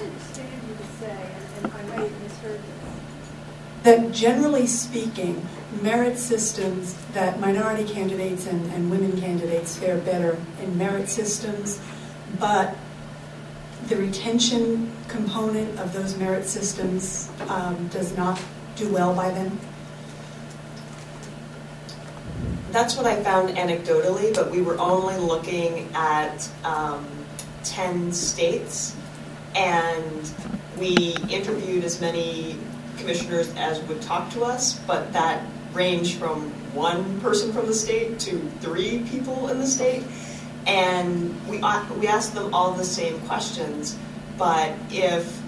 understand you to say, and I may have misheard this, that generally speaking, merit systems, that minority candidates and women candidates fare better in merit systems, but the retention component of those merit systems does not do well by them? That's what I found anecdotally, but we were only looking at 10 states, and we interviewed as many commissioners as would talk to us, but that ranged from one person from the state to 3 people in the state, and we asked them all the same questions, but if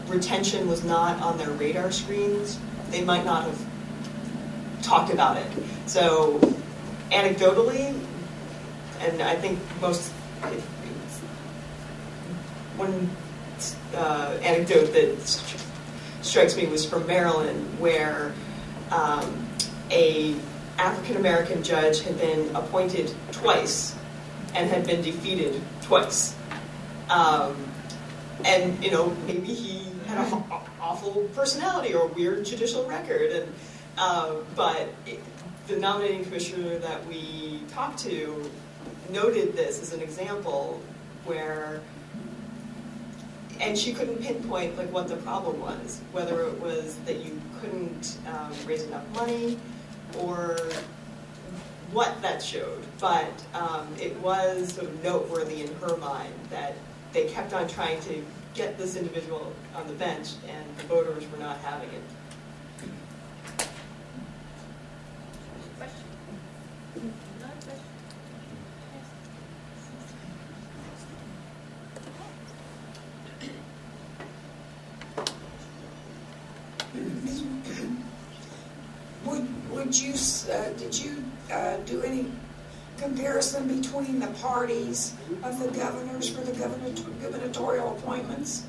retention was not on their radar screens, they might not have talked about it. So anecdotally, and I think one anecdote that strikes me was from Maryland, where a African-American judge had been appointed twice and had been defeated twice. And, maybe he had an awful personality or a weird judicial record, but the nominating commissioner that we talked to noted this as an example where, and she couldn't pinpoint what the problem was, whether it was that you couldn't raise enough money or what that showed, but it was sort of noteworthy in her mind that they kept on trying to get this individual on the bench and the voters were not having it. Did you do any comparison between the parties of the governors for the gubernatorial appointments?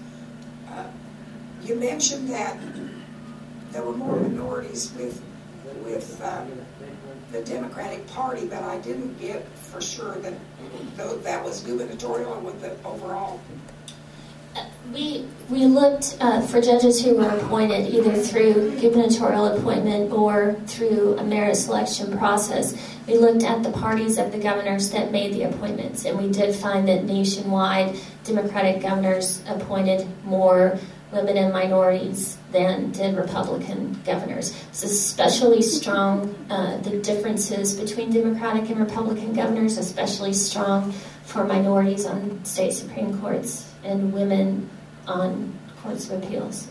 You mentioned that there were more minorities with the Democratic Party, but I didn't get for sure that that was gubernatorial or with the overall. We looked for judges who were appointed either through gubernatorial appointment or through a merit selection process. We looked at the parties of the governors that made the appointments, and we did find that nationwide Democratic governors appointed more women and minorities than did Republican governors. It's especially strong, the differences between Democratic and Republican governors, especially strong for minorities on state Supreme Courts and women on courts of appeals.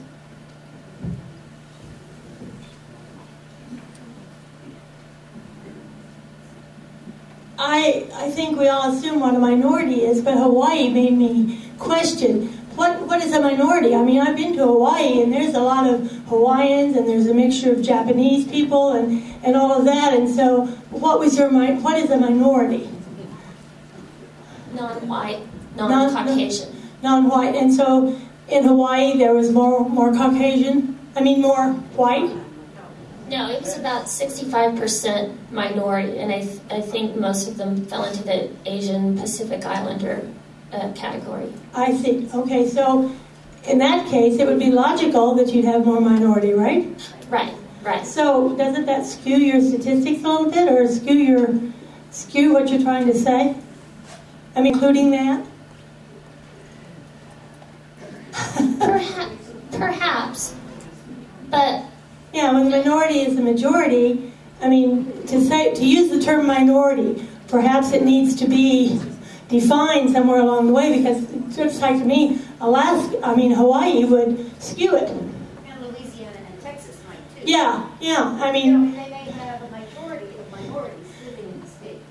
I think we all assume what a minority is, but Hawaii made me question what is a minority? I mean, I've been to Hawaii, and there's a lot of Hawaiians, and there's a mixture of Japanese people, and all of that. And so, what is a minority? Non-white, non-Caucasian. Non-white, and so in Hawaii there was more Caucasian. More white. No, it was about 65% minority, and I think most of them fell into the Asian Pacific Islander category. I see. Okay, so in that case, it would be logical that you'd have more minority, right? Right. So doesn't that skew your statistics a little bit, or skew what you're trying to say? Including that? Perhaps, but yeah, when the minority is the majority, to use the term minority, perhaps it needs to be defined somewhere along the way, because it looks like to me, Hawaii would skew it. And Louisiana and Texas might too. Yeah. They may have a majority of minorities living in the state.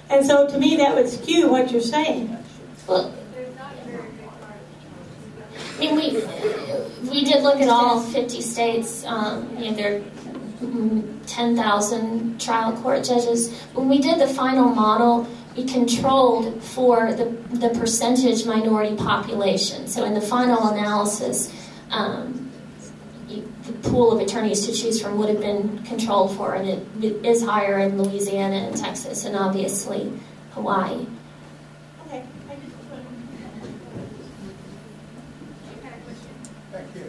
And so to me, that would skew what you're saying. Well, we did look at all 50 states. There are 10,000 trial court judges. When we did the final model, we controlled for the percentage minority population. So in the final analysis, the pool of attorneys to choose from would have been controlled for, and it is higher in Louisiana and Texas, and obviously Hawaii. Okay. Thank you.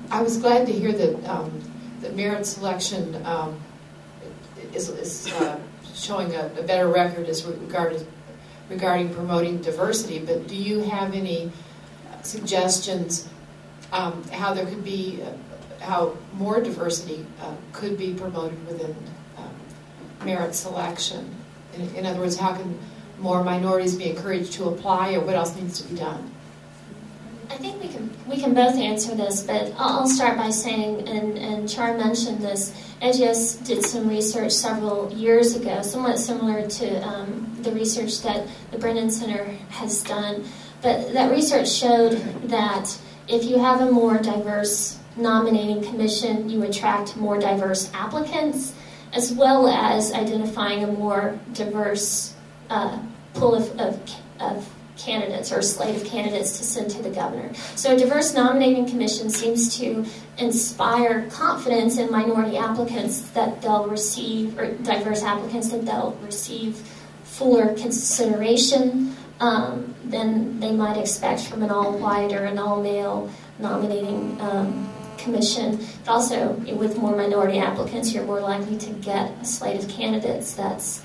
I was glad to hear that merit selection is showing a better record as regarding promoting diversity. But do you have any suggestions how there could be how more diversity could be promoted within merit selection? In other words, how can more minorities be encouraged to apply, or what else needs to be done? I think we can both answer this, but I'll start by saying, and Ciara mentioned this, EDGES did some research several years ago, somewhat similar to the research that the Brennan Center has done. But that research showed that if you have a more diverse nominating commission, you attract more diverse applicants, as well as identifying a more diverse pool of candidates or slate of candidates to send to the governor. So a diverse nominating commission seems to inspire confidence in minority applicants that they'll receive, or diverse applicants that they'll receive fuller consideration than they might expect from an all-white or an all-male nominating commission. But also, with more minority applicants, you're more likely to get a slate of candidates that's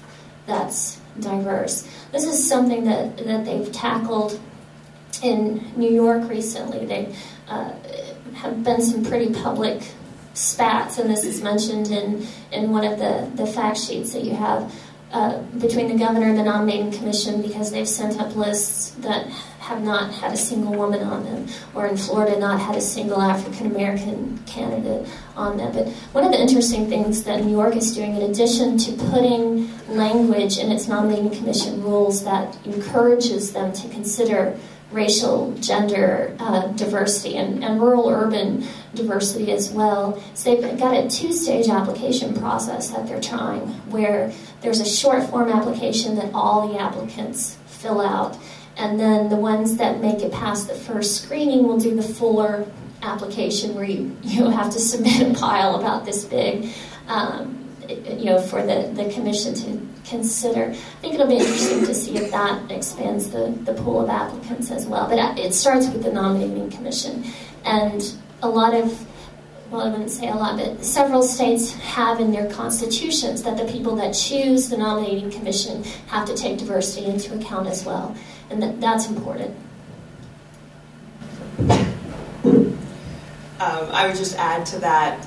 diverse. This is something that they've tackled in New York recently. They have been some pretty public spats, and this is mentioned in one of the fact sheets that you have between the governor and the nominating commission, because they've sent up lists that have not had a single woman on them, or in Florida not had a single African-American candidate on them. But one of the interesting things that New York is doing, in addition to putting language in its nominating commission rules that encourages them to consider racial, gender diversity, and rural-urban diversity as well, so they've got a two-stage application process that they're trying, where there's a short-form application that all the applicants fill out, and then the ones that make it past the first screening will do the fuller application, where you have to submit a pile about this big, for the commission to consider. I think it'll be interesting to see if that expands the pool of applicants as well. But it starts with the nominating commission, and a lot of, well, I wouldn't say a lot, but several states have in their constitutions that the people that choose the nominating commission have to take diversity into account as well, and that's important. I would just add to that,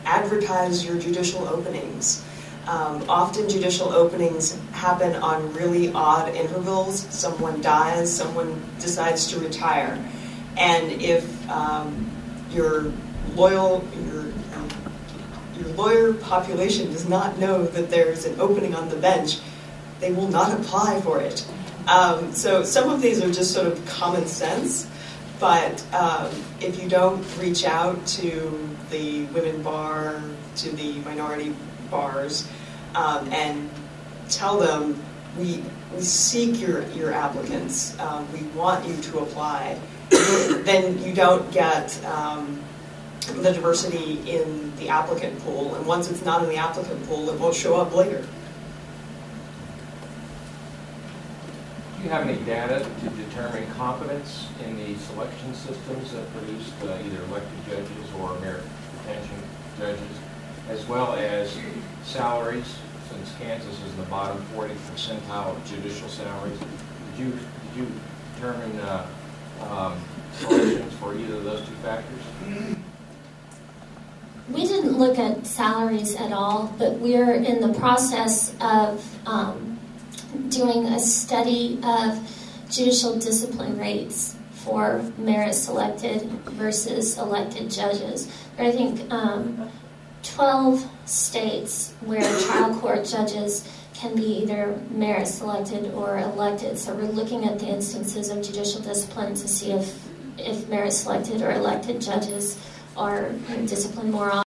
advertise your judicial openings. Often judicial openings happen on really odd intervals. Someone dies, someone decides to retire. And if your lawyer population does not know that there's an opening on the bench, they will not apply for it. So some of these are just sort of common sense, but if you don't reach out to the women bar, to the minority bars, and tell them, we seek your applicants, we want you to apply, then you don't get the diversity in the applicant pool, and once it's not in the applicant pool, it won't show up later. Do you have any data to determine competence in the selection systems that produced either elected judges or merit retention judges, as well as salaries, since Kansas is in the bottom 40th percentile of judicial salaries? Did you determine selections for either of those two factors? We didn't look at salaries at all, but we're in the process of doing a study of judicial discipline rates for merit selected versus elected judges. There are, I think, 12 states where trial court judges can be either merit selected or elected. So we're looking at the instances of judicial discipline to see if merit selected or elected judges are disciplined more often.